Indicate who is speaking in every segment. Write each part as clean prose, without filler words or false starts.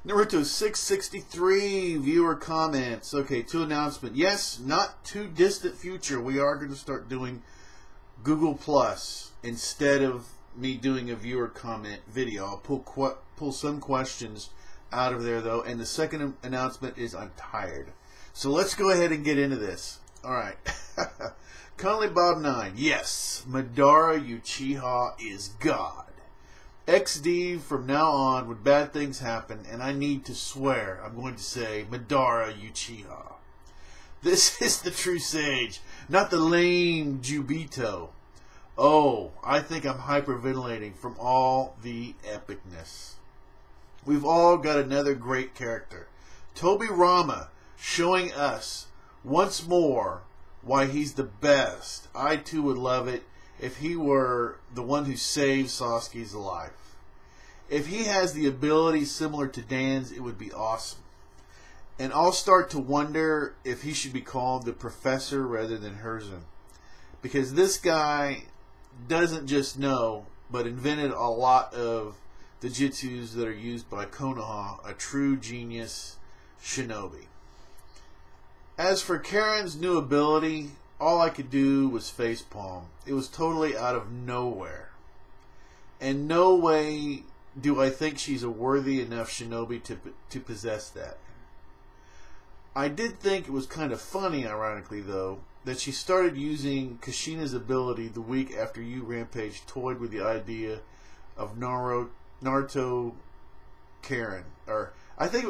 Speaker 1: Naruto 663 viewer comments. Okay, two announcements. Yes, not too distant future, we are going to start doing Google Plus instead of me doing a viewer comment video. I'll pull some questions out of there though. And the second announcement is I'm tired. So let's go ahead and get into this. All right. Conley Bob 9. Yes, Madara Uchiha is God. XD from now on, when bad things happen, and I need to swear, I'm going to say Madara Uchiha. This is the true sage, not the lame Jubito. Oh, I think I'm hyperventilating from all the epicness. We've all got another great character. Tobirama showing us once more why he's the best. I too would love it if he were the one who saved Sasuke's life. If he has the ability similar to Dan's, it would be awesome. And I'll start to wonder if he should be called the Professor rather than Hiruzen. Because this guy doesn't just know, but invented a lot of the jutsus that are used by Konoha, a true genius shinobi. As for Karin's new ability, all I could do was facepalm. It was totally out of nowhere. And no way do I think she's a worthy enough shinobi to possess that. I did think it was kind of funny, ironically though, that she started using Kushina's ability the week after Rampage toyed with the idea of Naruto Karin. Or, I think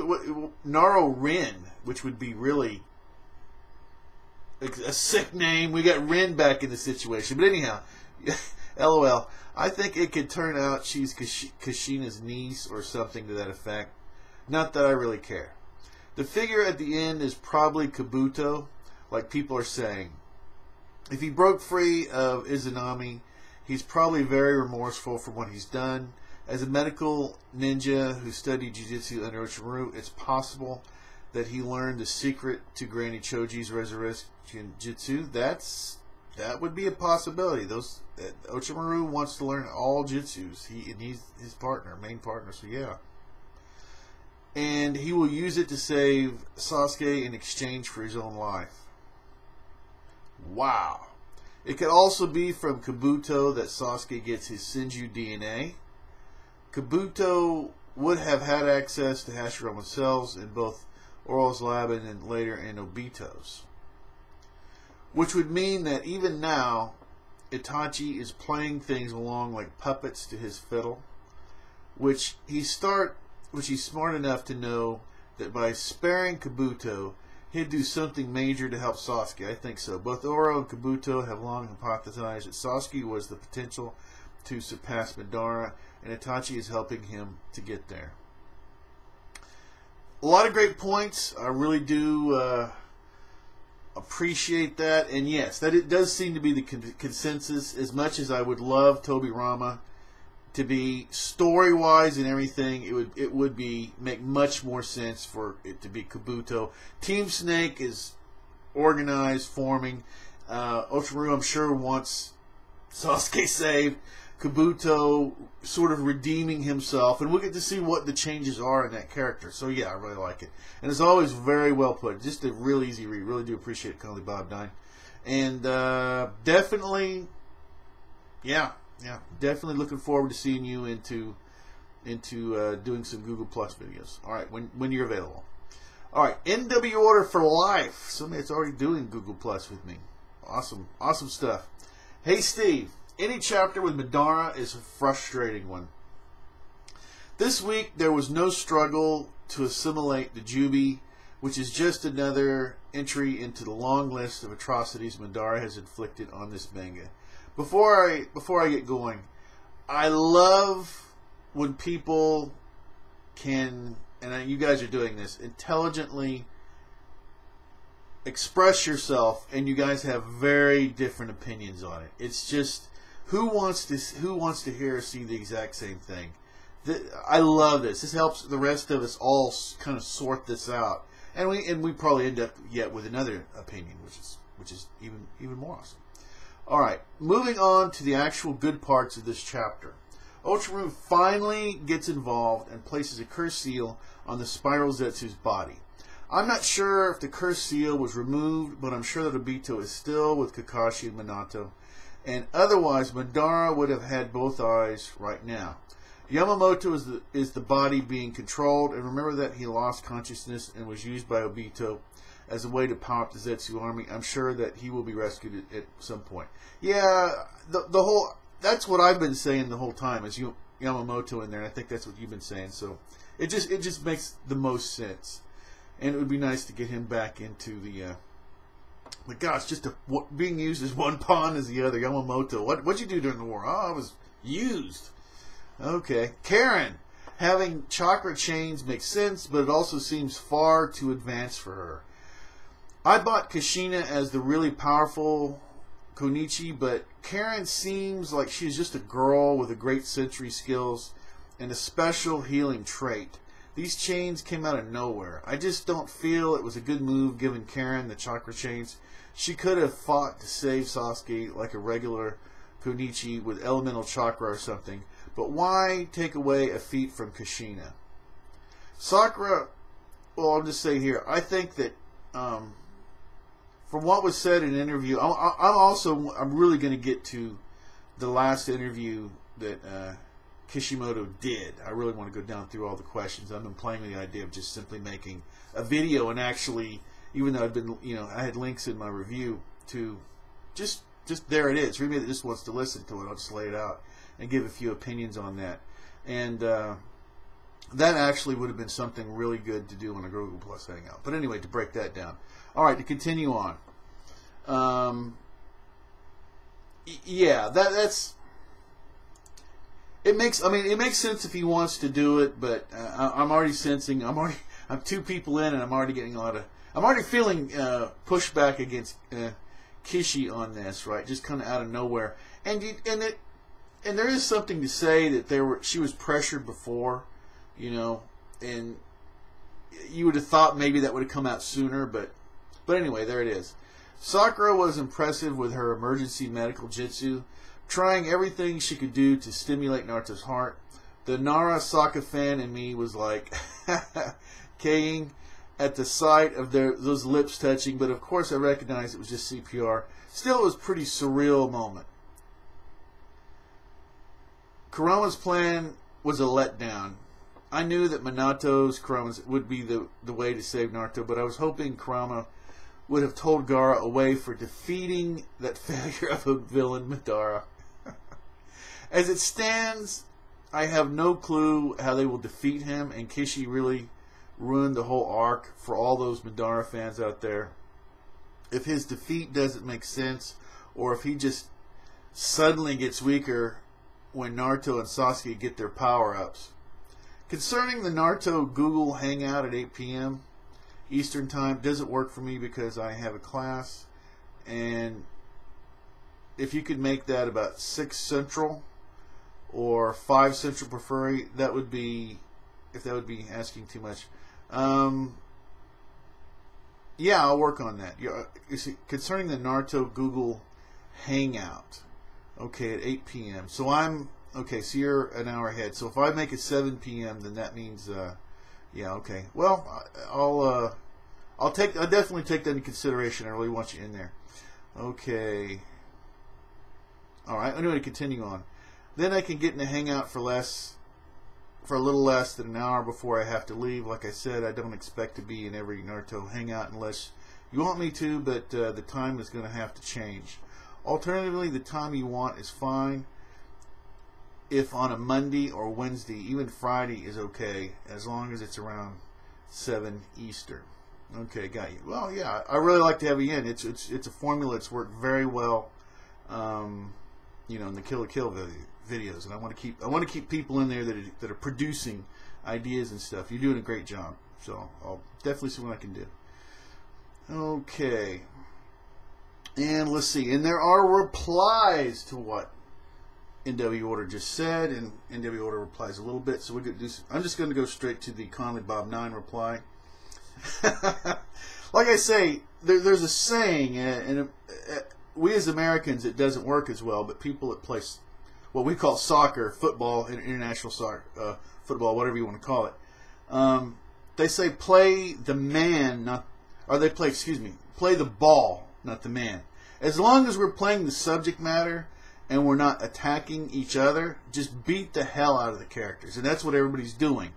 Speaker 1: Naruto Rin, which would be really a sick name. We got Rin back in the situation. But anyhow, LOL. I think it could turn out she's Kushina's niece or something to that effect. Not that I really care. The figure at the end is probably Kabuto, like people are saying. If he broke free of Izanami, he's probably very remorseful for what he's done. As a medical ninja who studied jiu-jitsu under Orochimaru, it's possible that he learned the secret to Granny Choji's resurrection jutsu. That would be a possibility. Orochimaru wants to learn all jutsus. He's his partner, main partner. So yeah, and he will use it to save Sasuke in exchange for his own life. Wow. It could also be from Kabuto that Sasuke gets his Senju DNA. Kabuto would have had access to Hashirama cells in both Oro's lab and then later in Obito's. Which would mean that even now, Itachi is playing things along like puppets to his fiddle. Which he's smart enough to know that by sparing Kabuto, he'd do something major to help Sasuke. I think so. Both Oro and Kabuto have long hypothesized that Sasuke was the potential to surpass Madara, and Itachi is helping him to get there. A lot of great points. I really do appreciate that. And yes, that it does seem to be the consensus. As much as I would love Tobirama to be story-wise and everything, it would make much more sense for it to be Kabuto. Team Snake is organized, forming. Orochimaru, I'm sure, wants Sasuke saved. Kabuto sort of redeeming himself, and we'll get to see what the changes are in that character. So yeah, I really like it, and it's always very well put. Just a real easy read. Really do appreciate it, Conley Bob 9, and definitely, yeah, definitely looking forward to seeing you into doing some Google Plus videos. All right, when you're available. All right, NW Order for Life. Somebody that's already doing Google Plus with me. Awesome stuff. Hey Steve. Any chapter with Madara is a frustrating one. This week there was no struggle to assimilate the Jubi, which is just another entry into the long list of atrocities Madara has inflicted on this manga. Before I get going, I love when people can, and you guys are doing this, intelligently express yourself, and you guys have very different opinions on it. It's just, who wants to hear or see the exact same thing? I love this. This helps the rest of us all kind of sort this out, and we probably end up yet with another opinion, which is even more awesome. All right, moving on to the actual good parts of this chapter. Ultra Moon finally gets involved and places a curse seal on the Spiral Zetsu's body. I'm not sure if the curse seal was removed, but I'm sure that Obito is still with Kakashi and Minato, and otherwise Madara would have had both eyes right now. Yamamoto is the body being controlled, and remember that he lost consciousness and was used by Obito as a way to power up the Zetsu army. I'm sure that he will be rescued at some point. Yeah, the whole, that's what I've been saying the whole time, is Yamamoto in there, and I think that's what you've been saying, so it just makes the most sense. And it would be nice to get him back into the but gosh, just being used as one pawn as the other. Yamamoto, what'd you do during the war? Oh, I was used. Okay. Karin, having chakra chains makes sense, but it also seems far too advanced for her. I bought Kushina as the really powerful Konichi, but Karin seems like she's just a girl with a great sensory skills and a special healing trait. These chains came out of nowhere. I just don't feel it was a good move giving Karin the chakra chains. She could have fought to save Sasuke like a regular Konichi with elemental chakra or something. But why take away a feat from Kushina? Sakura, well, I'll just say here, I think that from what was said in an interview, I'm really going to get to the last interview that Kishimoto did. I really want to go down through all the questions. I've been playing with the idea of just simply making a video and actually, even though I've been, I had links in my review to just there it is. For anybody that just wants to listen to it, I'll just lay it out and give a few opinions on that. And that actually would have been something really good to do on a Google Plus Hangout. But anyway, to break that down. All right, to continue on. Yeah, that's. It makes sense if he wants to do it, but I'm already sensing. I'm 2 people in, and I'm already getting I'm already feeling pushback against Kishi on this, right? Just kind of out of nowhere, and there is something to say that she was pressured before, and you would have thought maybe that would have come out sooner, but anyway, there it is. Sakura was impressive with her emergency medical jutsu, trying everything she could do to stimulate Naruto's heart. The Nara Sokka fan in me was like, K-ing at the sight of those lips touching, but of course I recognized it was just CPR. Still, it was a pretty surreal moment. Kurama's plan was a letdown. I knew that Minato's Kurama's would be the way to save Naruto, but I was hoping Kurama would have told Gaara a way for defeating that failure of a villain, Madara. As it stands, I have no clue how they will defeat him, and Kishi really ruined the whole arc for all those Madara fans out there. If his defeat doesn't make sense, or if he just suddenly gets weaker when Naruto and Sasuke get their power-ups. Concerning the Naruto Google Hangout at 8 p.m. Eastern Time, doesn't work for me because I have a class, and if you could make that about 6 Central or 5 Central preferring, that would be, if that would be asking too much. Yeah, I'll work on that. You see, concerning the Naruto Google Hangout, okay, at 8 p.m. So so you're an hour ahead. So if I make it 7 p.m., then that means, yeah, okay. Well, I'll definitely take that into consideration. I really want you in there. Okay. All right. Anyway, continue on. Then I can get in the Hangout for a little less than an hour before I have to leave. Like I said, I don't expect to be in every Naruto Hangout unless you want me to, but the time is going to have to change. Alternatively, the time you want is fine. If on a Monday or Wednesday, even Friday is okay, as long as it's around 7 Eastern. Okay, got you. Well, yeah, I really like to have you in. It's a formula that's worked very well, in the Kill la Kill videos, and I want to keep people in there that are producing ideas and stuff. You're doing a great job, so I'll definitely see what I can do. Okay, and let's see. And there are replies to what NW Order just said, and NW Order replies a little bit. So we're gonna do. I'm just going to go straight to the Conley Bob 9 reply. Like I say, there's a saying, and we as Americans, it doesn't work as well, but people that play what we call soccer, football, international soccer, football, whatever you want to call it. They say play the man, not, or they play, excuse me, play the ball, not the man. As long as we're playing the subject matter and we're not attacking each other, just beat the hell out of the characters. And that's what everybody's doing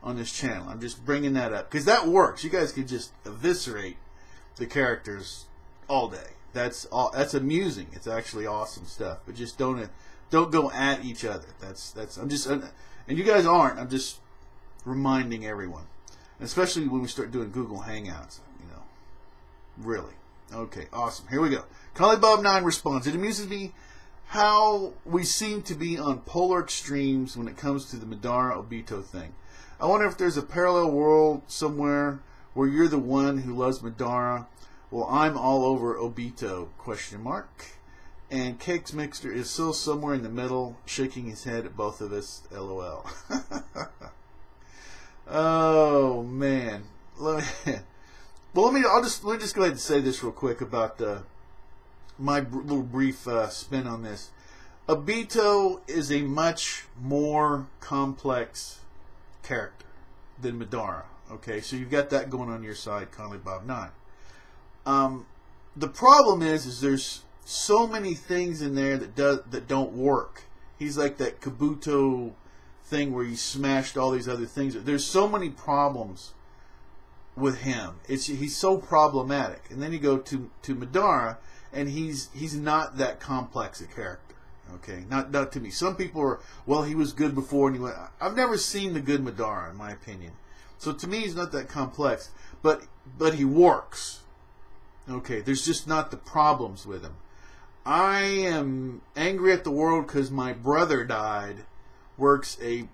Speaker 1: on this channel. I'm just bringing that up because that works. You guys can just eviscerate the characters all day. That's amusing. It's actually awesome stuff. But just don't go at each other. I'm just, and you guys aren't. I'm just reminding everyone, and especially when we start doing Google Hangouts. You know, really. Okay, awesome. Here we go. CollyBob9 responds. It amuses me how we seem to be on polar extremes when it comes to the Madara Obito thing. I wonder if there's a parallel world somewhere where you're the one who loves Madara. Well, I'm all over Obito, ? And Cakes Mixer is still somewhere in the middle, shaking his head at both of us, LOL. Oh, man. Let me just go ahead and say this real quick about my little brief spin on this. Obito is a much more complex character than Madara. Okay, so you've got that going on your side, CollyBob9. The problem is there's so many things in there that don't work. He's like that Kabuto thing where he smashed all these other things. There's so many problems with him. He's so problematic. And then you go to Madara, and he's not that complex a character. Okay, not to me. Some people are, well, he was good before, and he went. I've never seen the good Madara, in my opinion. So to me, he's not that complex, but he works. Okay, there's just not the problems with him. I am angry at the world because my brother died. Works a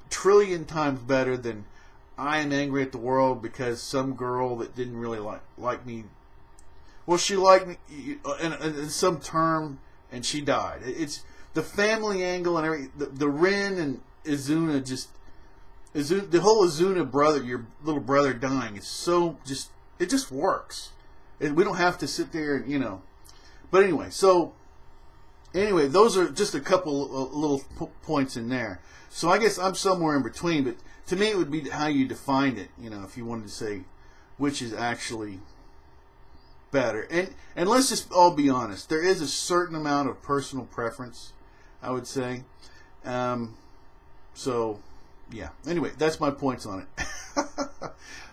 Speaker 1: trillion times better than I am angry at the world because some girl that didn't really like me. Well, she liked me in some term, and she died. It's the family angle and everything. The Rin and Izuna the whole Izuna brother, your little brother dying, is so it just works. We don't have to sit there and, you know. But anyway, those are just a couple little points in there. So I guess I'm somewhere in between. But to me, it would be how you defined it. You know, if you wanted to say which is actually better. And let's just all be honest. There is a certain amount of personal preference, I would say. So, yeah. Anyway, that's my points on it.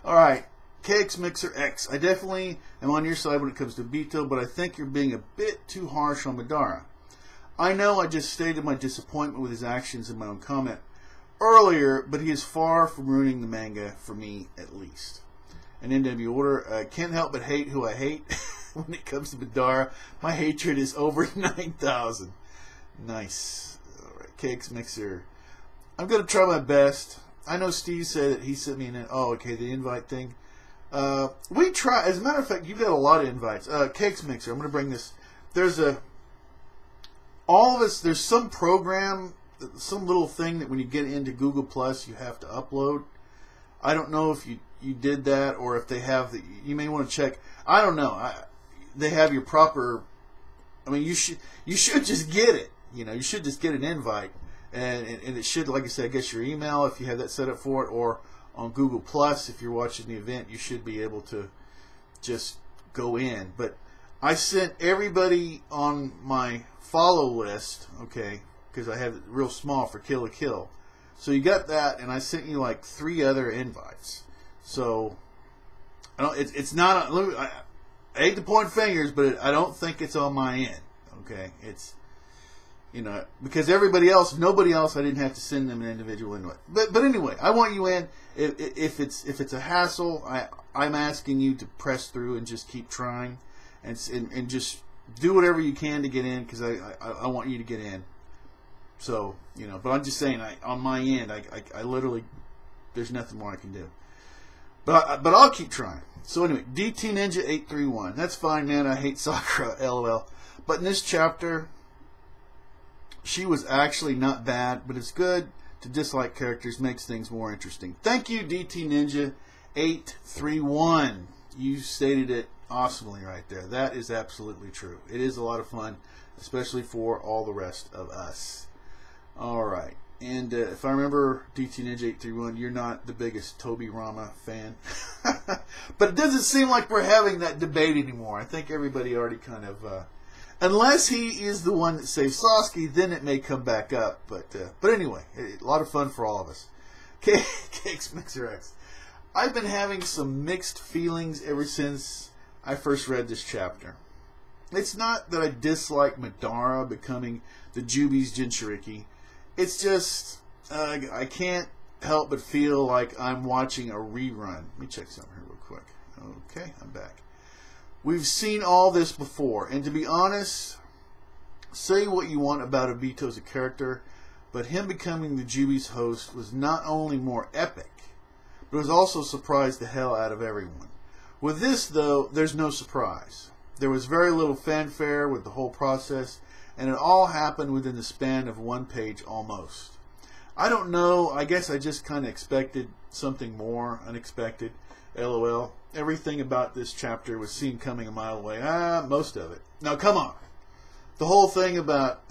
Speaker 1: All right. KX Mixer X. I definitely am on your side when it comes to Obito, but I think you're being a bit too harsh on Madara. I know I just stated my disappointment with his actions in my own comment earlier, but he is far from ruining the manga, for me at least. And NW Order, I can't help but hate who I hate when it comes to Madara. My hatred is over 9,000. Nice. Alright, KX Mixer. I'm going to try my best. I know Steve said that he sent me the invite thing. We try, as a matter of fact, you've got a lot of invites. Cakes Mixer, I'm going to bring this. There's there's some program, some little thing that when you get into Google Plus, you have to upload. I don't know if you did that or if they have you may want to check. I don't know. They have your proper, I mean, you should just get it. You know, you should just get an invite. And it should, like I said, I guess your email if you have that set up for it, or on Google Plus, if you're watching the event, you should be able to just go in. But I sent everybody on my follow list, okay, because I have it real small for Kill la Kill. So you got that, and I sent you like 3 other invites. So it's not. I hate to point fingers, but I don't think it's on my end. Okay, it's. You know, because nobody else, I didn't have to send them an individual invite. But anyway, I want you in. If it's a hassle, I'm asking you to press through and just keep trying, and just do whatever you can to get in, because I want you to get in. So, you know, but I'm just saying, on my end, I literally, there's nothing more I can do. But I'll keep trying. So anyway, DT Ninja 831. That's fine, man. I hate Sakura, LOL. But in this chapter, she was actually not bad, but it's good to dislike characters, makes things more interesting. Thank you, DT Ninja 831. You stated it awesomely right there. That is absolutely true. It is a lot of fun, especially for all the rest of us. Alright. And if I remember DT Ninja 831, you're not the biggest Toby Rama fan. But it doesn't seem like we're having that debate anymore. I think everybody already kind of... unless he is the one that saves Sasuke, then it may come back up. But anyway, a lot of fun for all of us. Cakes Mixer X. I've been having some mixed feelings ever since I first read this chapter. It's not that I dislike Madara becoming the Jubi's Jinchuriki. It's just, I can't help but feel like I'm watching a rerun. Let me check something here real quick. Okay, I'm back. We've seen all this before, and to be honest, say what you want about Obito as a character, but him becoming the Jubi's host was not only more epic, but it was also surprised the hell out of everyone. With this, though, there's no surprise. There was very little fanfare with the whole process, and it all happened within the span of one page almost. I don't know, I guess I just kind of expected something more unexpected. LOL. Everything about this chapter was seen coming a mile away. Most of it. Now, come on. The whole thing about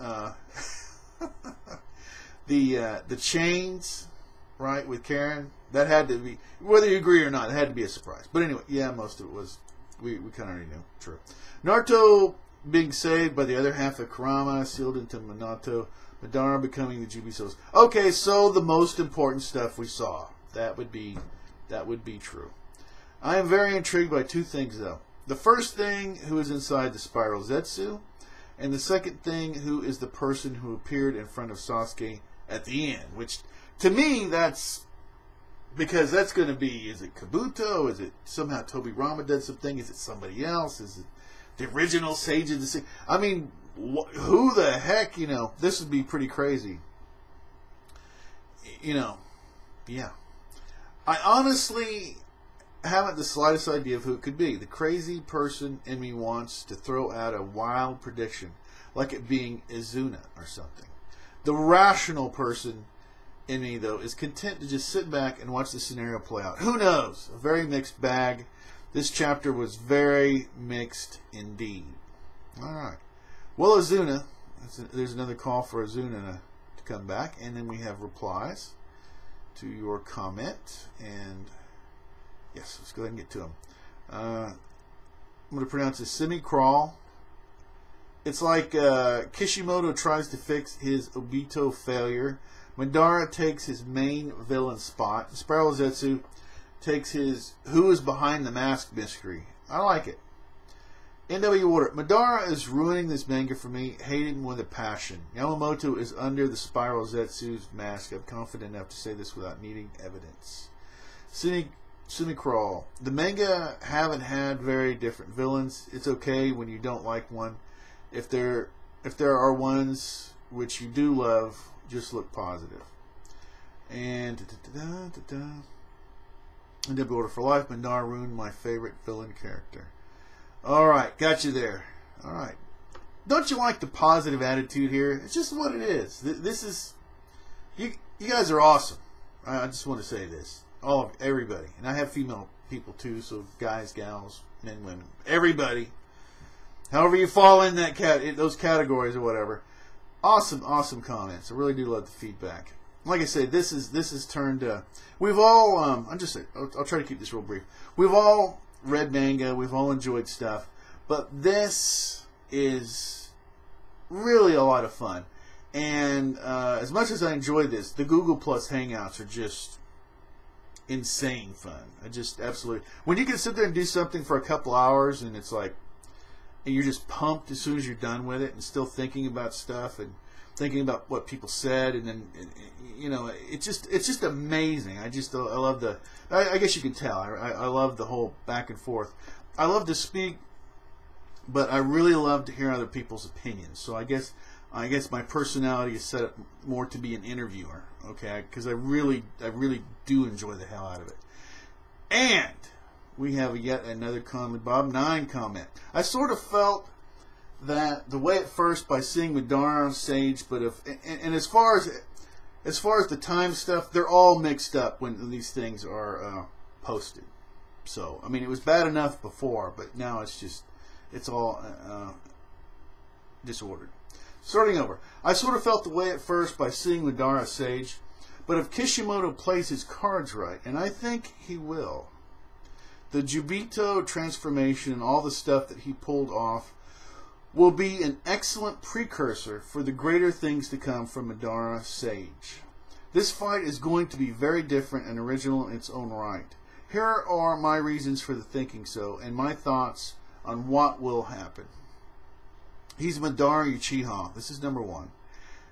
Speaker 1: the chains, right, with Karin, that had to be, whether you agree or not, it had to be a surprise. But anyway, yeah, most of it was, we kind of already knew. True. Naruto being saved by the other half of Kurama, sealed into Minato, Madara becoming the Jubi's host. Okay, so the most important stuff we saw. That would be true. I am very intrigued by two things, though. The first thing, who is inside the Spiral Zetsu, and the second thing, who is the person who appeared in front of Sasuke at the end. Which, to me, that's because that's going to be, is it Kabuto? Is it somehow Toby Rama did something? Is it somebody else? Is it the original Sage of the Sea? I mean, who the heck, this would be pretty crazy. Yeah. I honestly haven't the slightest idea of who it could be. The crazy person in me wants to throw out a wild prediction, like it being Izuna or something. The rational person in me, though, is content to just sit back and watch the scenario play out. Who knows? A very mixed bag. This chapter was very mixed indeed. Alright. Well, Izuna, there's another call for Izuna to come back, and then we have replies to your comment, and yes, let's go ahead and get to them. I'm going to pronounce it semi-crawl. It's like Kishimoto tries to fix his Obito failure. Madara takes his main villain spot. Spiral Zetsu takes his who is behind the mask mystery. I like it. NW Order. Madara is ruining this manga for me. Hate him with a passion. Yamamoto is under the Spiral Zetsu's mask. I'm confident enough to say this without needing evidence. Semi-crawl. The manga haven't had very different villains. It's okay when you don't like one. If there are ones which you do love, just look positive. And NW Order for Life. Madara ruined my favorite villain character. Alright, got you there. Alright. Don't you like the positive attitude here? It's just what it is. This is... You guys are awesome. I just want to say this. Everybody. And I have female people too, so guys, gals, men, women. Everybody. However you fall in those categories or whatever. Awesome, awesome comments. I really do love the feedback. Like I said, this is turned... we've all... I'll try to keep this real brief. We've all read manga, we've all enjoyed stuff, but this is really a lot of fun. And as much as I enjoy this, the Google Plus Hangouts are just insane fun. I just absolutely... When you can sit there and do something for a couple hours and it's like, and you're just pumped as soon as you're done with it and still thinking about stuff and thinking about what people said, and then it's just amazing. I love the... I guess you can tell. I love the whole back and forth. I love to speak, but I really love to hear other people's opinions. So I guess my personality is set up more to be an interviewer. Okay, because I really do enjoy the hell out of it. And we have yet another comment, Bob 9 comment. I sort of felt that the way at first by seeing Madara on stage, but as far as the time stuff, they're all mixed up when these things are posted. So I mean, it was bad enough before, but now it's all disordered. Starting over. I sort of felt the way at first by seeing Madara Sage, but if Kishimoto plays his cards right, and I think he will, the Jubito transformation and all the stuff that he pulled off will be an excellent precursor for the greater things to come from Madara Sage. This fight is going to be very different and original in its own right. Here are my reasons for the thinking so, and my thoughts on what will happen. He's Madara Uchiha. This is number one.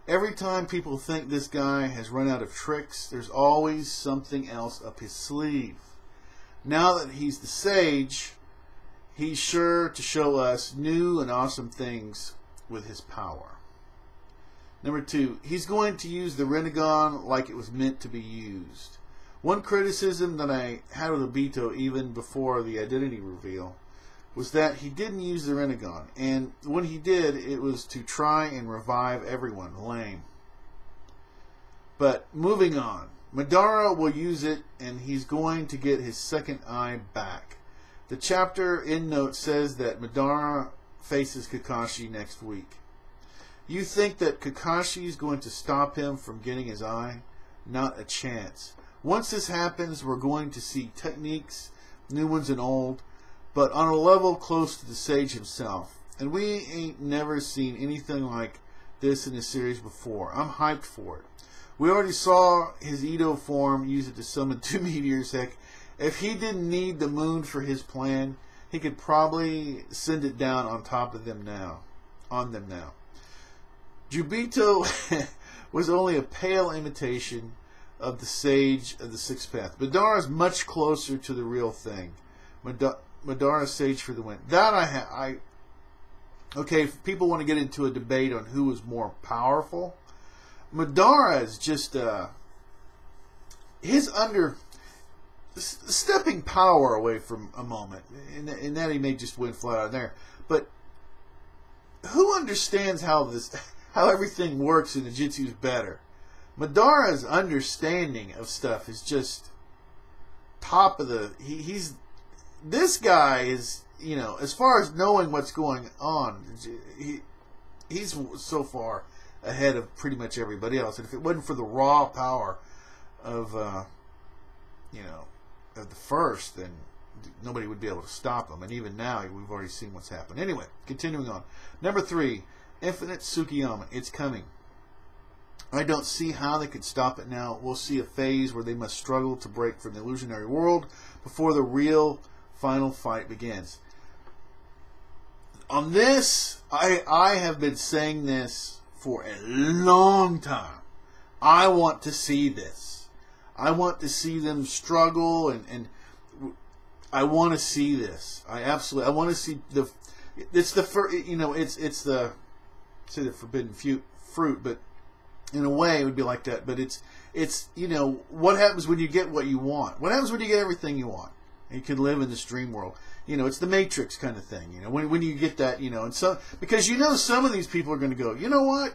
Speaker 1: Every time people think this guy has run out of tricks, there's always something else up his sleeve. Now that he's the Sage, he's sure to show us new and awesome things with his power. Number two, he's going to use the Rinnegan like it was meant to be used. One criticism that I had of Obito even before the identity reveal was that he didn't use the Rinnegan, and when he did, it was to try and revive everyone. Lame. But moving on, Madara will use it, and he's going to get his second eye back. The chapter end note says that Madara faces Kakashi next week. You think that Kakashi is going to stop him from getting his eye? Not a chance. Once this happens, we're going to see techniques, new ones and old, but on a level close to the Sage himself. And we ain't never seen anything like this in the series before. I'm hyped for it. We already saw his Edo form use it to summon 2 meteors. Heck, if he didn't need the moon for his plan, he could probably send it down on top of them now. Jubito was only a pale imitation of the Sage of the Sixth Path. Madara is much closer to the real thing. Madara Sage for the win. That okay, if people want to get into a debate on who is more powerful, Madara is just stepping power away from a moment, and that he may just win flat out there. But who understands how everything works in the Jitsu is better? Madara's understanding of stuff is just top of the. This guy is, you know, as far as knowing what's going on, he's so far ahead of pretty much everybody else. And if it wasn't for the raw power of, you know, of the first, then nobody would be able to stop him. And even now, we've already seen what's happened. Anyway, continuing on. Number 3, Infinite Tsukiyama. It's coming. I don't see how they could stop it now. We'll see a phase where they must struggle to break from the illusionary world before the real final fight begins. On this, I have been saying this for a long time. I want to see this. I want to see them struggle, and I want to see this. I want to see the. It's the first, you know. It's the, say the forbidden fruit, but in a way it would be like that. But it's you know, what happens when you get what you want? What happens when you get everything you want? You can live in this dream world. You know, it's the Matrix kind of thing. You know, when you get that, you know, and so because you know some of these people are going to go, you know what?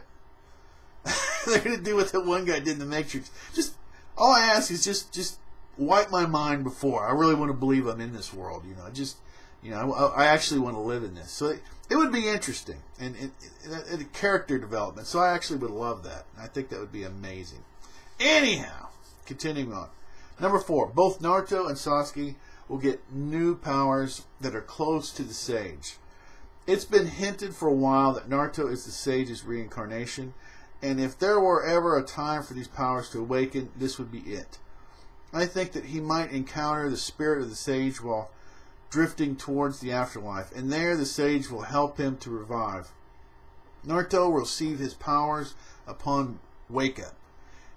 Speaker 1: They're going to do what that one guy did in the Matrix. Just all I ask is just wipe my mind before I really want to believe I'm in this world. You know, just you know, I actually want to live in this. So it would be interesting and character development. So I actually would love that. I think that would be amazing. Anyhow, continuing on. Number 4, both Naruto and Sasuke will get new powers that are close to the Sage. It's been hinted for a while that Naruto is the Sage's reincarnation, and if there were ever a time for these powers to awaken, this would be it. I think that he might encounter the spirit of the Sage while drifting towards the afterlife, and there the Sage will help him to revive. Naruto will receive his powers upon wake-up.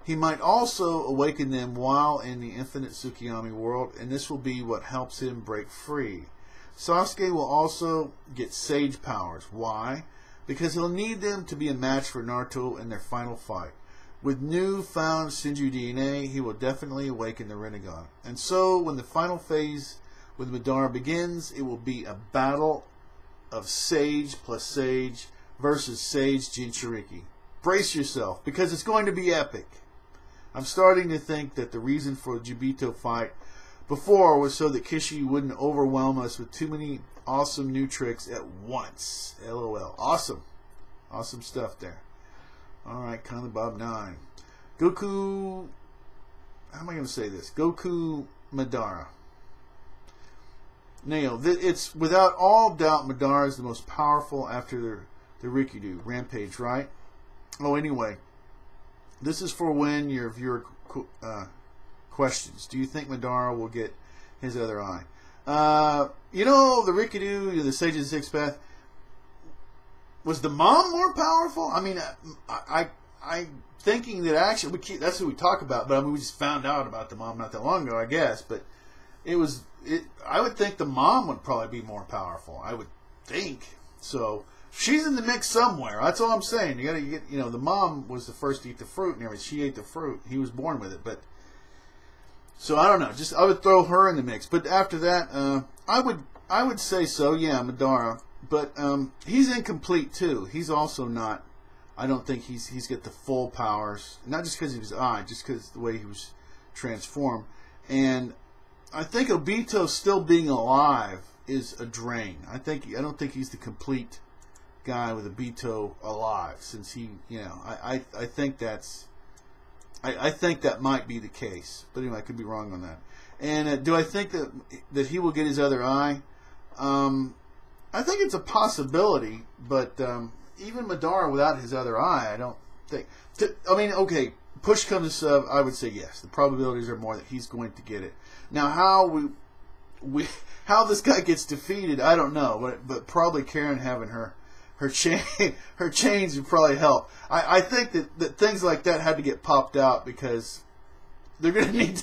Speaker 1: He might also awaken them while in the Infinite Tsukiyama world, and this will be what helps him break free. Sasuke will also get Sage powers. Why? Because he'll need them to be a match for Naruto in their final fight. With newfound Senju DNA, he will definitely awaken the Rinnegan. And so, when the final phase with Madara begins, it will be a battle of Sage plus Sage versus Sage Jinchuriki. Brace yourself, because it's going to be epic. I'm starting to think that the reason for the Jubito fight before was so that Kishi wouldn't overwhelm us with too many awesome new tricks at once. LOL. Awesome. Awesome stuff there. Alright, Conley Bob 9. Goku... How am I going to say this? Goku Madara. Now, it's without all doubt Madara is the most powerful after the Rikido Rampage, right? Oh, anyway. This is for when your viewer questions. Do you think Madara will get his other eye? You know, the Rikido, the Sage of the Sixth Path, was the mom more powerful? I mean, I thinking that actually that's who we talk about, but I mean, we just found out about the mom not that long ago, I guess. But I would think the mom would probably be more powerful. I would think so. She's in the mix somewhere. That's all I'm saying. You gotta get, you know, the mom was the first to eat the fruit and everything. She ate the fruit. He was born with it, but so I don't know. Just I would throw her in the mix. But after that, I would say so. Yeah, Madara. But he's incomplete too. He's also not. I don't think he's got the full powers. Not just because of his eye, just because the way he was transformed. And I think Obito still being alive is a drain. I don't think he's the complete guy with Obito alive. Since he, you know, I think that's. I think that might be the case. But anyway, I could be wrong on that. And do I think that he will get his other eye? I think it's a possibility, but even Madara without his other eye, I don't think. I mean, okay, push comes to shove, I would say yes. The probabilities are more that he's going to get it. Now, how this guy gets defeated, I don't know, but probably Karin having her chains would probably help. I think that things like that had to get popped out because they're gonna need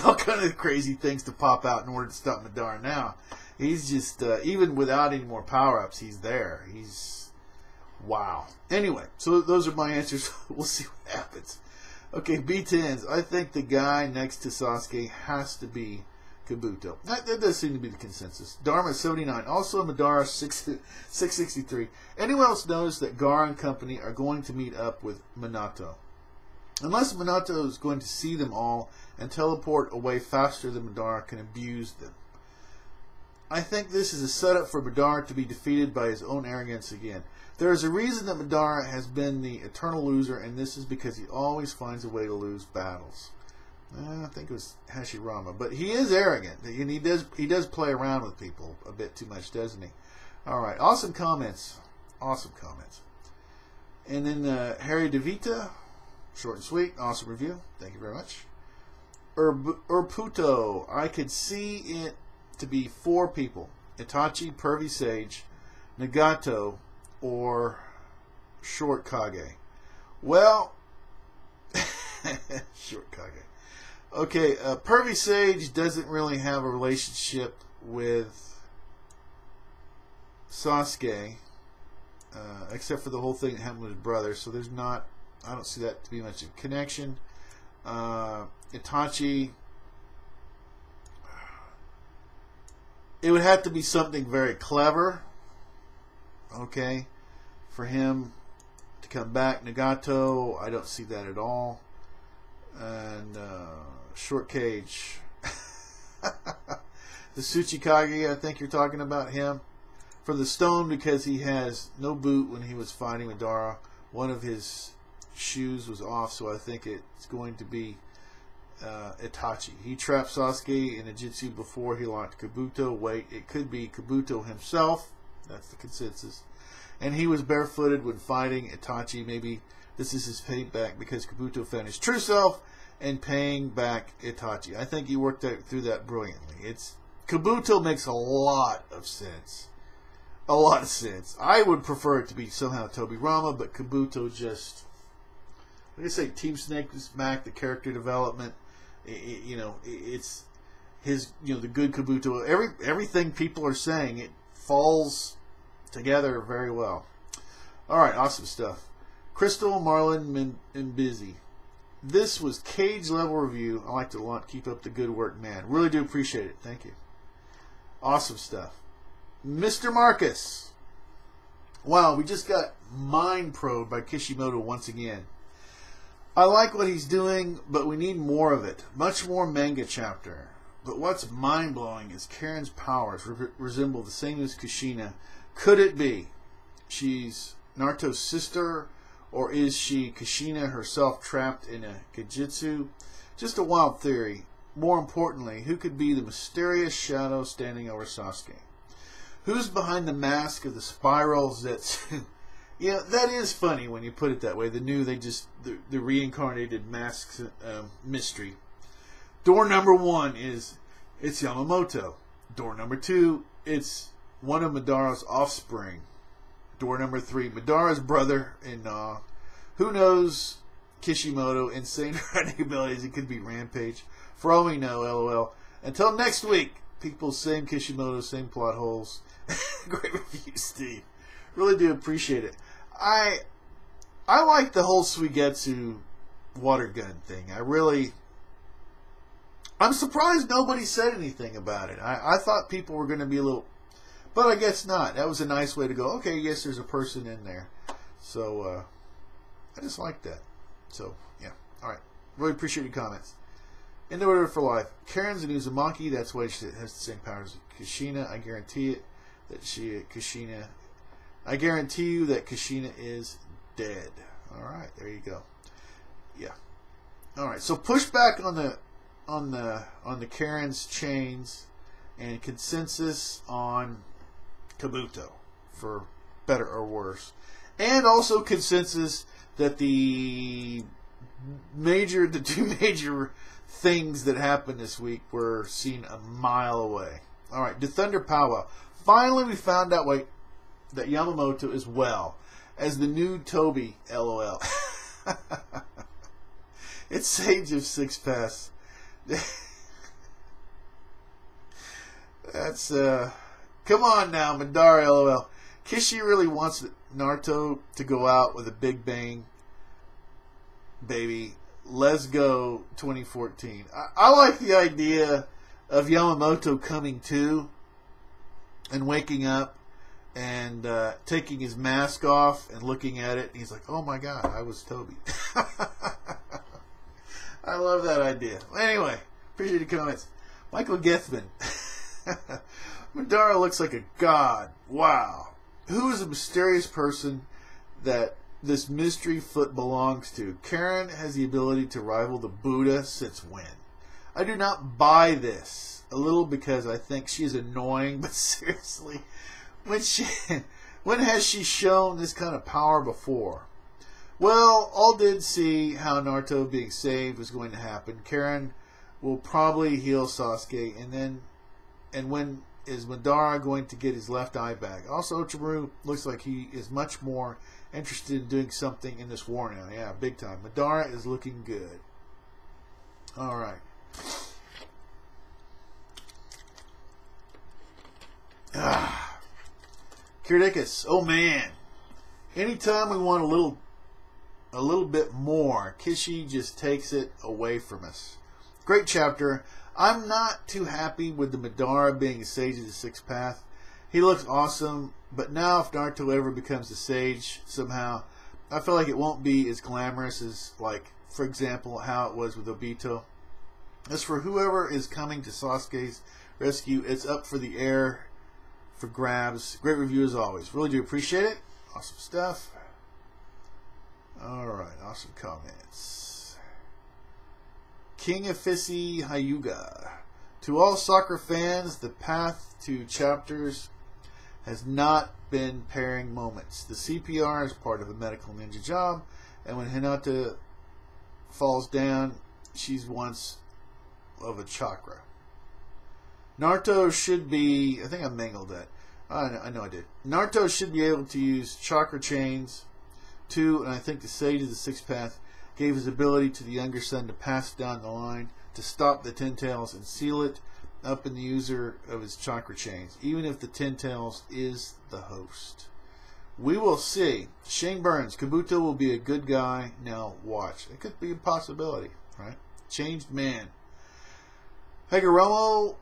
Speaker 1: all kind of crazy things to pop out in order to stop Madara now. He's just, even without any more power-ups, he's there. He's, wow. Anyway, so those are my answers. We'll see what happens. Okay, B10s. I think the guy next to Sasuke has to be Kabuto. That does seem to be the consensus. Dharma 79. Also Madara 663. Anyone else knows that Gaara and company are going to meet up with Minato? Unless Minato is going to see them all and teleport away faster than Madara can abuse them. I think this is a setup for Madara to be defeated by his own arrogance again. There is a reason that Madara has been the eternal loser, and this is because he always finds a way to lose battles. I think it was Hashirama, but he is arrogant, and he does play around with people a bit too much, doesn't he? All right, awesome comments, awesome comments. And then Harry DeVita, short and sweet, awesome review. Thank you very much. Urputo, I could see it to be 4 people: Itachi, Pervy Sage, Nagato, or Short Kage. Well, Short Kage. Okay, Pervy Sage doesn't really have a relationship with Sasuke, except for the whole thing that happened with his brother. So there's not. I don't see that to be much of a connection. Itachi. It would have to be something very clever, okay, for him to come back. Nagato, I don't see that at all. And Short Cage. The Tsuchikage, I think you're talking about him. For the stone, because he has no boot when he was fighting Madara. One of his shoes was off, so I think it's going to be Itachi. He trapped Sasuke in a jutsu before he locked Kabuto. Wait, it could be Kabuto himself. That's the consensus. And he was barefooted when fighting Itachi. Maybe this is his payback because Kabuto found his true self and paying back Itachi. I think he worked through that brilliantly. Kabuto makes a lot of sense. A lot of sense. I would prefer it to be somehow Tobirama, but Kabuto just, like I say, Team Snake is back, the character development. It's his, the good Kabuto. Everything people are saying, it falls together very well. All right, awesome stuff. Crystal, Marlon, and Busy. This was Cage level review. I like to a lot. Keep up the good work, man. Really do appreciate it. Thank you. Awesome stuff. Mr. Marcus. Wow, we just got mind probed by Kishimoto once again. I like what he's doing, but we need more of it. Much more manga chapter. But what's mind-blowing is Karin's powers resemble the same as Kushina. Could it be? She's Naruto's sister, or is she Kushina herself trapped in a Genjutsu? Just a wild theory. More importantly, who could be the mysterious shadow standing over Sasuke? Who's behind the mask of the spiral Zetsu? Yeah, that is funny when you put it that way. The reincarnated masks mystery. Door number 1 it's Yamamoto. Door number 2, it's one of Madara's offspring. Door number 3, Madara's brother in who knows Kishimoto, insane writing abilities. It could be Rampage. For all we know, LOL. Until next week, people, same Kishimoto, same plot holes. Great review, Steve. Really do appreciate it. I like the whole Suigetsu water gun thing. I'm surprised nobody said anything about it. I thought people were going to be a little, but I guess not. That was a nice way to go. Okay, yes, there's a person in there. So I just like that. So yeah, all right. Really appreciate your comments. In the order for life, Karin's an Uzumaki. That's why she has the same powers as Kushina. I guarantee you that Kushina is dead. All right, there you go. Yeah. All right. So push back on the Karin's chains, and consensus on Kabuto, for better or worse, and also consensus that the two major things that happened this week were seen a mile away. All right, the Thunder Powwow. Finally, we found out that Yamamoto is well as the new Toby. LOL. It's Sage of Six Paths. That's come on now, Madara. LOL. Kishi really wants Naruto to go out with a big bang, baby. Let's go 2014. I like the idea of Yamamoto coming to and waking up and taking his mask off and looking at it. And he's like, oh my god, I was Toby. I love that idea. Anyway, appreciate the comments. Michael Gethman. Madara looks like a god. Wow. Who is the mysterious person that this mystery foot belongs to? Karin has the ability to rival the Buddha. Since when? I do not buy this. A little because I think she's annoying, but seriously, when has she shown this kind of power before? Well, all did see how Naruto being saved was going to happen. Karin will probably heal Sasuke, and when is Madara going to get his left eye back? Also, Chimaru looks like he is much more interested in doing something in this war now. Yeah, big time. Madara is looking good. All right. Kiradicus. Oh man. Anytime we want a little bit more, Kishi just takes it away from us. Great chapter. I'm not too happy with the Madara being a Sage of the Sixth Path. He looks awesome, but now if Naruto ever becomes a Sage somehow, I feel like it won't be as glamorous as, like, for example, how it was with Obito. As for whoever is coming to Sasuke's rescue, it's up for the air for grabs. Great review as always. Really do appreciate it. Awesome stuff. Alright, awesome comments. King Afisi Hayuga. To all soccer fans, the path to chapters has not been pairing moments. The CPR is part of a medical ninja job, and when Hinata falls down, she's once of a chakra. Naruto should be, I think I mangled that. I know I did. Naruto should be able to use chakra chains too, and I think the Sage of the Sixth Path gave his ability to the younger son to pass down the line to stop the Ten Tails and seal it up in the user of his chakra chains, even if the Ten Tails is the host. We will see. Shane Burns, Kabuto will be a good guy. Now watch. It could be a possibility, right? Changed man. Hagoromo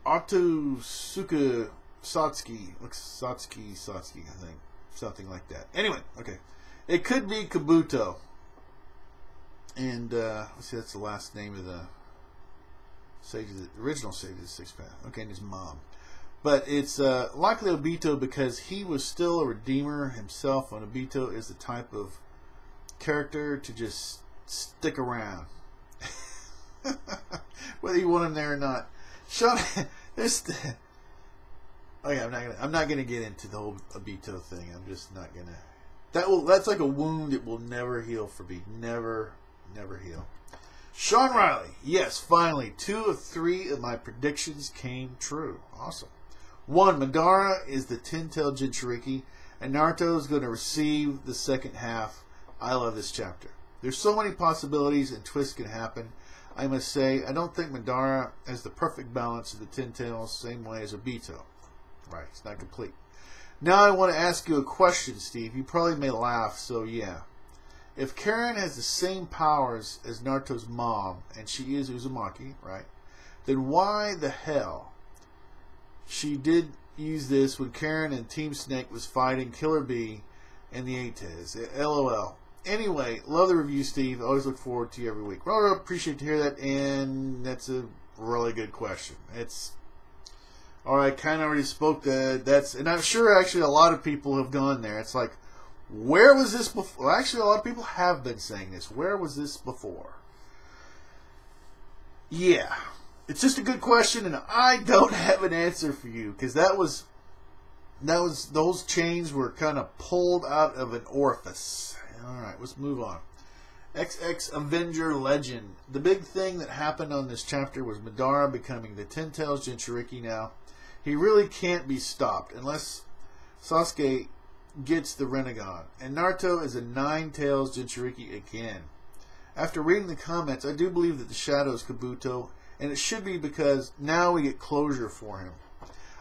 Speaker 1: Otsuka Satsuki. Looks Satsuki, I think. Something like that. Anyway, okay. It could be Kabuto. And, let's see, that's the last name of the Sage of the original Sage of the Sixth Path. Okay, and his mom. But it's likely Obito because he was still a redeemer himself, and Obito is the type of character to just stick around. Whether you want him there or not. Sean, I'm not gonna get into the whole Obito thing. I'm just not gonna. That's like a wound that will never heal for me. Never heal. Sean Riley, yes, finally, 2 of 3 of my predictions came true. Awesome. 1, Madara is the 10-tailed Jinchuriki, and Naruto is going to receive the second half. I love this chapter. There's so many possibilities and twists can happen. I must say, I don't think Madara has the perfect balance of the 10 tails, same way as Obito. Right, it's not complete. Now I want to ask you a question, Steve. You probably may laugh, so yeah. If Karin has the same powers as Naruto's mom, and she is Uzumaki, right, then why the hell she did use this when Karin and Team Snake was fighting Killer Bee and the 8-Tails? LOL. Anyway, love the review, Steve. Always look forward to you every week. Well, I appreciate to hear that, and that's a really good question. It's all right. Kind of already spoke to that's, and I'm sure actually a lot of people have gone there. It's like, where was this before? Well, actually, a lot of people have been saying this. Where was this before? Yeah, it's just a good question, and I don't have an answer for you because those chains were kind of pulled out of an orifice. All right, let's move on. XX Avenger Legend. The big thing that happened on this chapter was Madara becoming the 10 tails Jinchuriki now. He really can't be stopped unless Sasuke gets the Rinnegan. And Naruto is a 9 tails Jinchuriki again. After reading the comments, I do believe that the shadow is Kabuto, and it should be because now we get closure for him.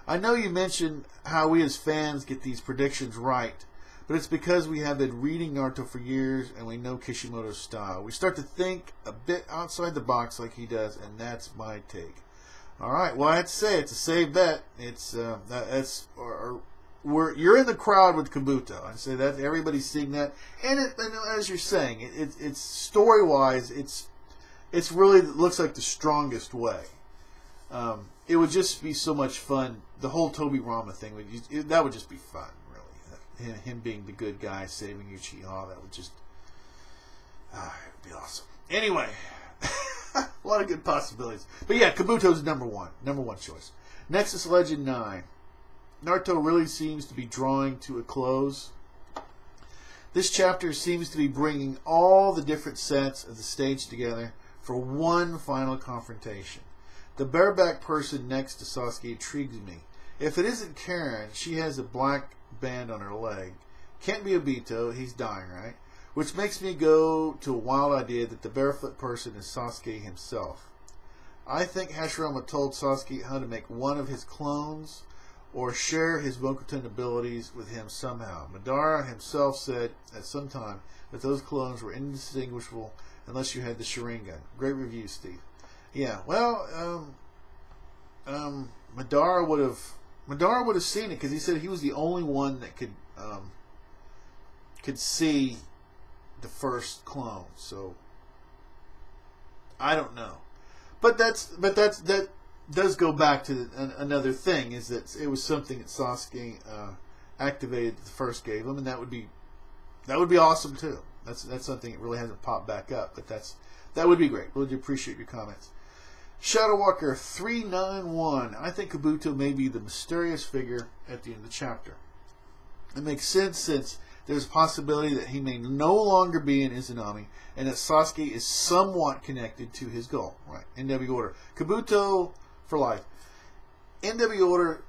Speaker 1: I know you mentioned how we as fans get these predictions right, but it's because we have been reading Naruto for years and we know Kishimoto's style. We start to think a bit outside the box like he does, and that's my take. All right, well, I'd say it's a safe bet. It's you're in the crowd with Kabuto. I'd say that everybody's seeing that, and as you're saying, it's story wise, it's really looks like the strongest way. It would just be so much fun. The whole Toby Rama thing that would just be fun. Him being the good guy saving Uchiha, that would just it would be awesome. Anyway, a lot of good possibilities. But yeah, Kabuto's number one choice. Nexus Legend 9. Naruto really seems to be drawing to a close. This chapter seems to be bringing all the different sets of the stage together for one final confrontation. The bareback person next to Sasuke intrigues me. If it isn't Karin, she has a black band on her leg. Can't be Obito, he's dying, right? Which makes me go to a wild idea that the barefoot person is Sasuke himself. I think Hashirama told Sasuke how to make one of his clones or share his Mokuton abilities with him somehow. Madara himself said at some time that those clones were indistinguishable unless you had the Sharingan. Great review, Steve. Yeah, well, Madara would have seen it because he said he was the only one that could see the first clone. So I don't know, but that does go back to another thing, is that it was something that Sasuke activated the first gave him, and that would be awesome too. That's something that really hasn't popped back up, but that would be great. Really appreciate your comments. Shadow Walker 391. I think Kabuto may be the mysterious figure at the end of the chapter. It makes sense since there's a possibility that he may no longer be in Izanami and that Sasuke is somewhat connected to his goal. Right. NW Order. Kabuto for life. NW Order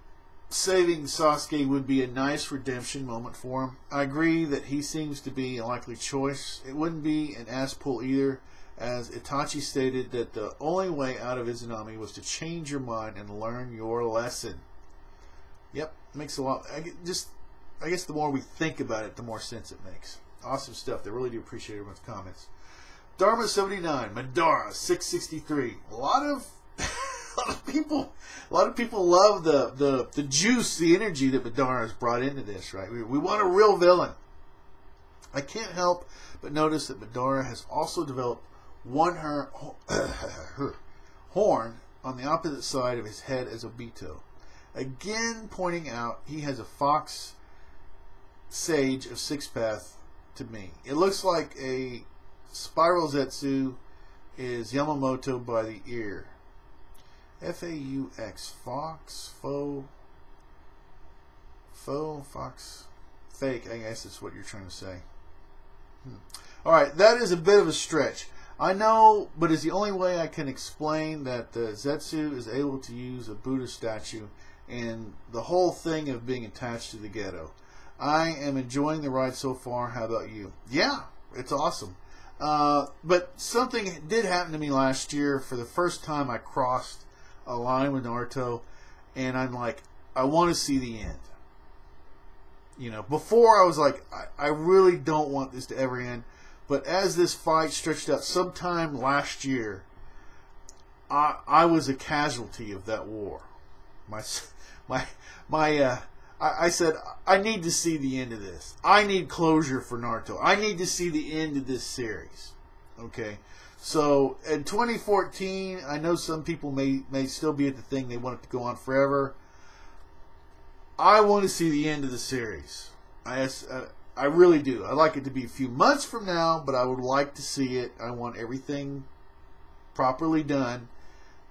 Speaker 1: saving Sasuke would be a nice redemption moment for him. I agree that he seems to be a likely choice. It wouldn't be an ass pull either, as Itachi stated that the only way out of Izanami was to change your mind and learn your lesson. Yep, makes a lot. I guess the more we think about it, the more sense it makes. Awesome stuff. They really do appreciate everyone's comments. Dharma 79, Madara 663. A lot of people love the juice, the energy that Madara has brought into this. Right, we want a real villain. I can't help but notice that Madara has also developed one horn on the opposite side of his head as Obito. again pointing out he has a Fox Sage of Sixth Path to me. It looks like a Spiral Zetsu is Yamamoto by the ear. F-A-U-X. Fox. Fox. Fake, I guess is what you're trying to say. Alright, that is a bit of a stretch. I know, but it's the only way I can explain that Zetsu is able to use a Buddha statue and the whole thing of being attached to the ghetto. I am enjoying the ride so far. How about you? Yeah, it's awesome. But something did happen to me last year. For the first time, I crossed a line with Naruto, and I'm like, I want to see the end. You know, before I was like, I really don't want this to ever end. But as this fight stretched out, sometime last year, I was a casualty of that war. I said, I need to see the end of this. I need closure for Naruto. I need to see the end of this series. Okay? So, in 2014, I know some people may still be at the thing, they want it to go on forever. I want to see the end of the series. I really do. I'd like it to be a few months from now, but I would like to see it. I want everything properly done.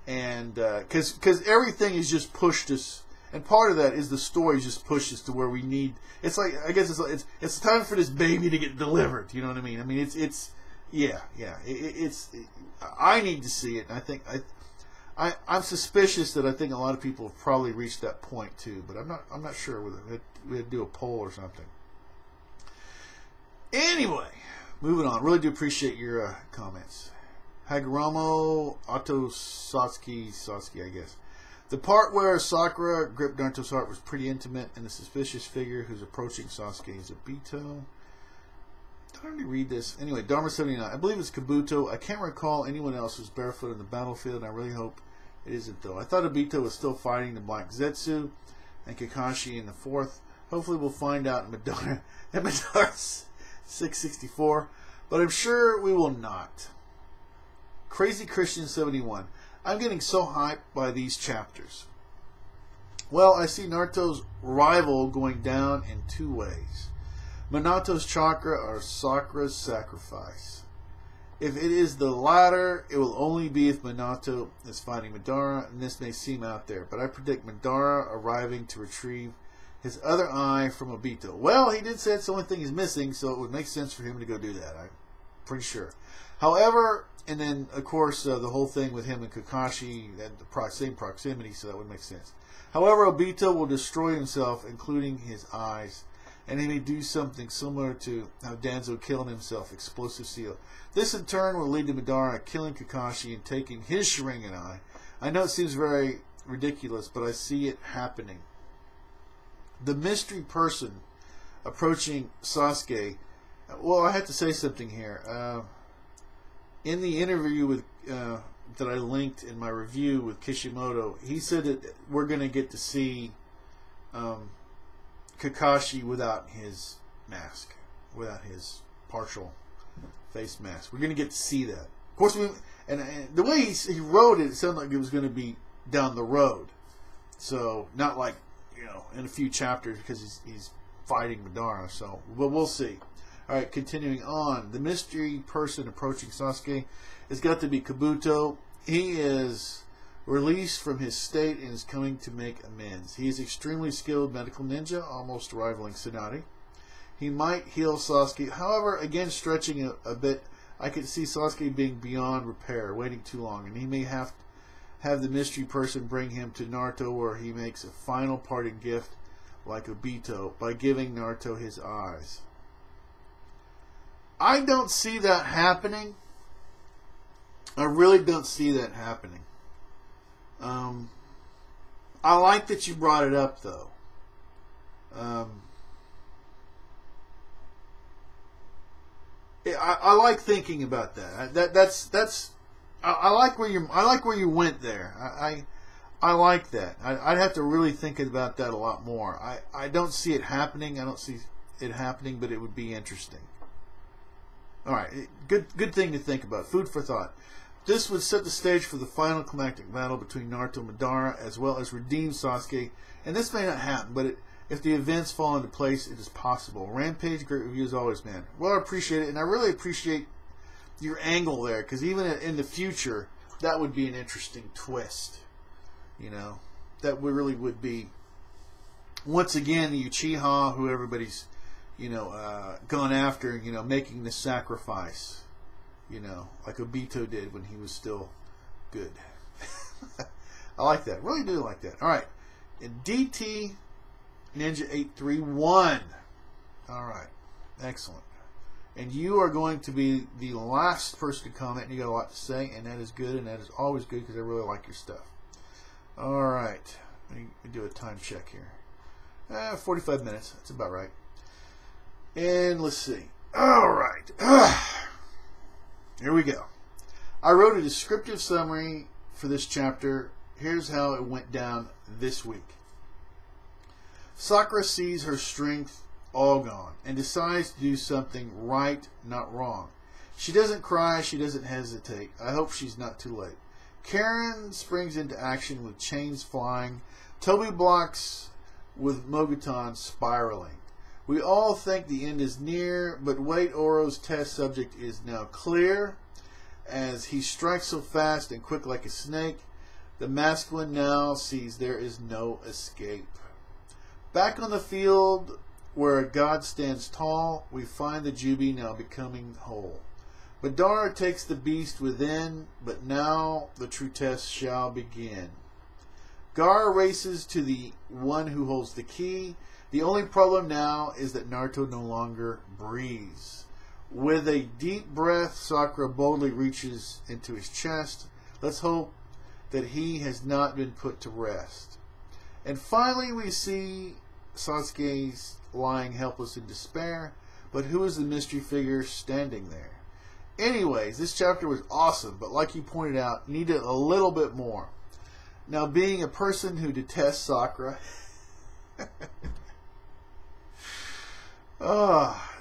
Speaker 1: And, because everything is just pushed us. And part of that is the story just pushes to where we need. It's like, I guess it's time for this baby to get delivered. You know what I mean? I mean it's I need to see it. And I think I'm suspicious that I think a lot of people have probably reached that point too. But I'm not sure whether we had to do a poll or something. Anyway, moving on. Really do appreciate your comments. Hagoromo Otto Satsuki, I guess. The part where Sakura gripped Naruto's heart was pretty intimate, and the suspicious figure who's approaching Sasuke is Obito. Did I already read this? Anyway, Dharma 79. I believe it's Kabuto. I can't recall anyone else who's barefoot in the battlefield, and I really hope it isn't, though. I thought Obito was still fighting the Black Zetsu and Kakashi in the 4th. Hopefully we'll find out in Madara, at Madara's 664, but I'm sure we will not. Crazy Christian 71. I'm getting so hyped by these chapters. Well, I see Naruto's rival going down in 2 ways. Minato's chakra or Sakura's sacrifice. If it is the latter, it will only be if Minato is fighting Madara, and this may seem out there, but I predict Madara arriving to retrieve his other eye from Obito. Well, he did say it's the only thing he's missing, so it would make sense for him to go do that. I'm pretty sure. However, and then, of course, the whole thing with him and Kakashi at the same proximity, so that would make sense. However, Obito will destroy himself, including his eyes, and he may do something similar to how Danzo killed himself, Explosive Seal. This, in turn, will lead to Madara killing Kakashi and taking his Sharingan eye. I know it seems very ridiculous, but I see it happening. The mystery person approaching Sasuke. Well, I have to say something here. In the interview with that I linked in my review with Kishimoto, he said that we're going to get to see Kakashi without his mask, without his partial face mask. We're going to get to see that. Of course, and the way he wrote it, it sounded like it was going to be down the road. So, not like, you know, in a few chapters because he's fighting Madara. So, but we'll see. Alright, continuing on. The mystery person approaching Sasuke has got to be Kabuto. He is released from his state and is coming to make amends. He is extremely skilled medical ninja, almost rivaling Tsunade. He might heal Sasuke. However, again, stretching a bit, I could see Sasuke being beyond repair, waiting too long, and he may have the mystery person bring him to Naruto where he makes a final parting gift like Obito by giving Naruto his eyes. I don't see that happening. I really don't see that happening. I like that you brought it up, though. I like thinking about that. I like where you went there. I like that. I'd have to really think about that a lot more. I don't see it happening. I don't see it happening, but it would be interesting. All right, good thing to think about. Food for thought. This would set the stage for the final climactic battle between Naruto and Madara, as well as redeem Sasuke. And this may not happen, but if the events fall into place, it is possible. Rampage, great review as always, man. Well, I appreciate it, and I really appreciate your angle there, because even in the future, that would be an interesting twist. You know, that really would be, once again, the Uchiha, who everybody's, you know, gone after, you know, making the sacrifice. You know, like Obito did when he was still good. I like that. Really do like that. All right. And DT Ninja 831. All right. Excellent. And you are going to be the last person to comment. And you got a lot to say, and that is good, and that is always good because I really like your stuff. All right. Let me do a time check here. 45 minutes. That's about right. And let's see. All right. Here we go. I wrote a descriptive summary for this chapter. Here's how it went down this week. Sakura sees her strength all gone and decides to do something right, not wrong. She doesn't cry. She doesn't hesitate. I hope she's not too late. Karin springs into action with chains flying. Toby blocks with Moguton spiraling. We all think the end is near, but wait, Oro's test subject is now clear. As he strikes so fast and quick like a snake, the masculine now sees there is no escape. Back on the field where a god stands tall, we find the Jubi now becoming whole. Madara takes the beast within, but now the true test shall begin. Gar races to the one who holds the key. The only problem now is that Naruto no longer breathes. With a deep breath, Sakura boldly reaches into his chest. Let's hope that he has not been put to rest. And finally we see Sasuke lying helpless in despair. But who is the mystery figure standing there? Anyways, this chapter was awesome, but like you pointed out, needed a little bit more. Now, being a person who detests Sakura,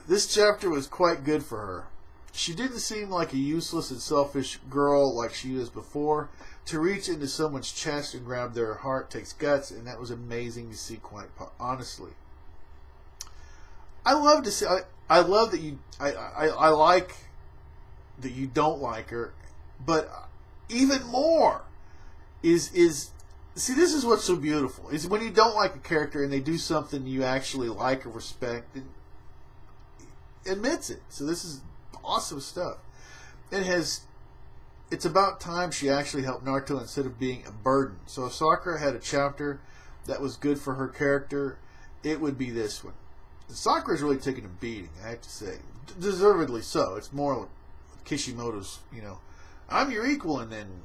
Speaker 1: this chapter was quite good for her. She didn't seem like a useless and selfish girl like she was before. To reach into someone's chest and grab their heart takes guts, and that was amazing to see, quite honestly. I love to see. I love that you. I like that you don't like her, but even more is see, this is what's so beautiful is when you don't like a character and they do something you actually like or respect and admits it. So this is awesome stuff. It's about time she actually helped Naruto instead of being a burden. So if Sakura had a chapter that was good for her character, it would be this one. Sakura's really taken a beating, I have to say. Deservedly so. It's more like Kishimoto's, you know, I'm your equal, and then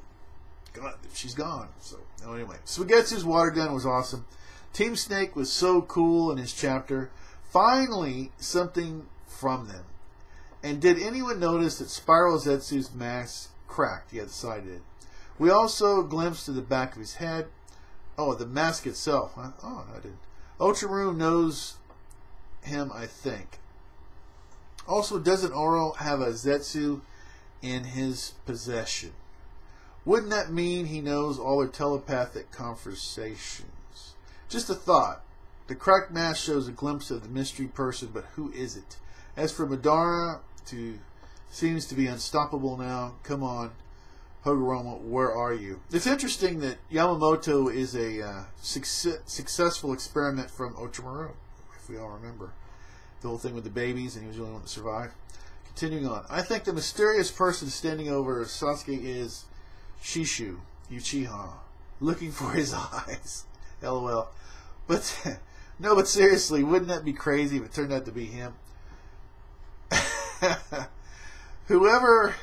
Speaker 1: God, she's gone. So anyway, Suigetsu's water gun was awesome. Team Snake was so cool in his chapter. Finally, something from them. And did anyone notice that Spiral Zetsu's mask cracked? Yeah, the side did. We also glimpsed to the back of his head. Oh, the mask itself. Huh? Oh, I didn't. Ultramarine knows him, I think. Also, doesn't Oro have a Zetsu in his possession? Wouldn't that mean he knows all their telepathic conversations? Just a thought. The cracked mask shows a glimpse of the mystery person, but who is it? As for Madara, seems to be unstoppable now. Come on, Hogoromo, where are you? It's interesting that Yamamoto is a successful experiment from Ultramarine, if we all remember. The whole thing with the babies, and he was the only one to survive. Continuing on. I think the mysterious person standing over Sasuke is Shishu, Uchiha, looking for his eyes. LOL. But, no, but seriously, wouldn't that be crazy if it turned out to be him? Whoever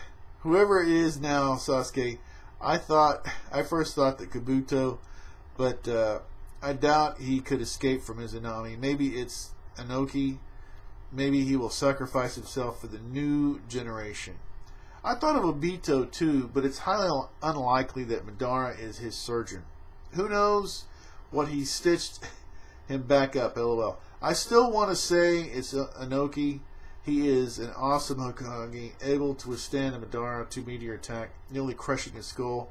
Speaker 1: it is now, Sasuke, I first thought that Kabuto, but I doubt he could escape from Izanami. Maybe it's Inoki. Maybe he will sacrifice himself for the new generation. I thought of Obito too, but it's highly unlikely that Madara is his surgeon. Who knows what he stitched him back up, LOL. I still want to say it's Inoki. He is an awesome Hokage, able to withstand a Madara 2 meteor attack, nearly crushing his skull.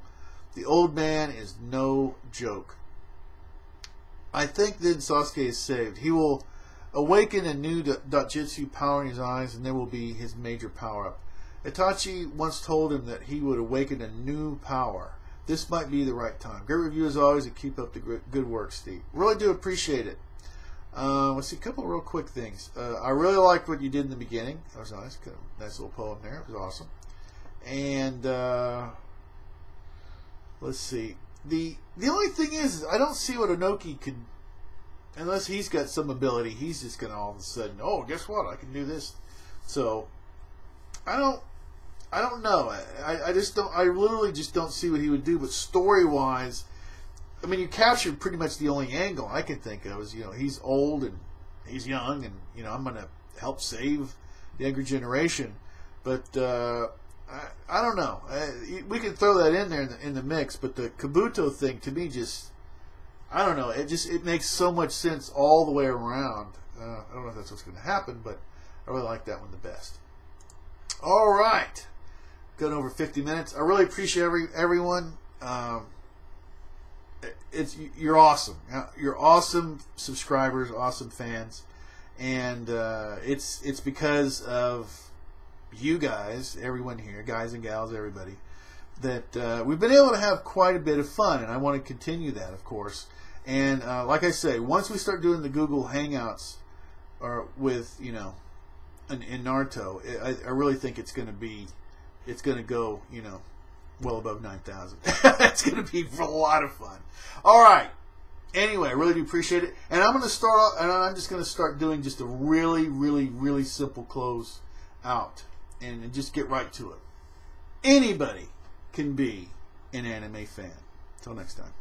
Speaker 1: The old man is no joke. I think then Sasuke is saved. He will awaken a new Dojutsu power in his eyes, and there will be his major power-up. Itachi once told him that he would awaken a new power. This might be the right time. Great review as always, and keep up the good work, Steve. Really do appreciate it. Let's see, a couple of real quick things. I really liked what you did in the beginning. That was nice. Nice little poem there. It was awesome. And let's see. The only thing is I don't see what Inoki could, unless he's got some ability. He's just gonna all of a sudden, oh, guess what? I can do this. So I don't know. I just don't. I literally just don't see what he would do. But story wise, I mean, you captured pretty much the only angle I can think of is, he's old and he's young, and I'm going to help save the younger generation. But I don't know. We can throw that in there in the mix. But the Kabuto thing to me just, I don't know. It makes so much sense all the way around. I don't know if that's what's going to happen, but I really like that one the best. All right, going over 50 minutes. I really appreciate everyone. You're awesome. You're awesome subscribers, awesome fans, and it's because of you guys, everyone here, guys and gals, everybody, that we've been able to have quite a bit of fun, and I want to continue that, of course. And like I say, once we start doing the Google Hangouts, or with in Naruto, I really think it's going to go, well above 9,000. It's going to be a lot of fun. All right. Anyway, I really do appreciate it. And I'm going to start off, and I'm just going to start doing just a really, really, really simple close out, and just get right to it. Anybody can be an anime fan. Until next time.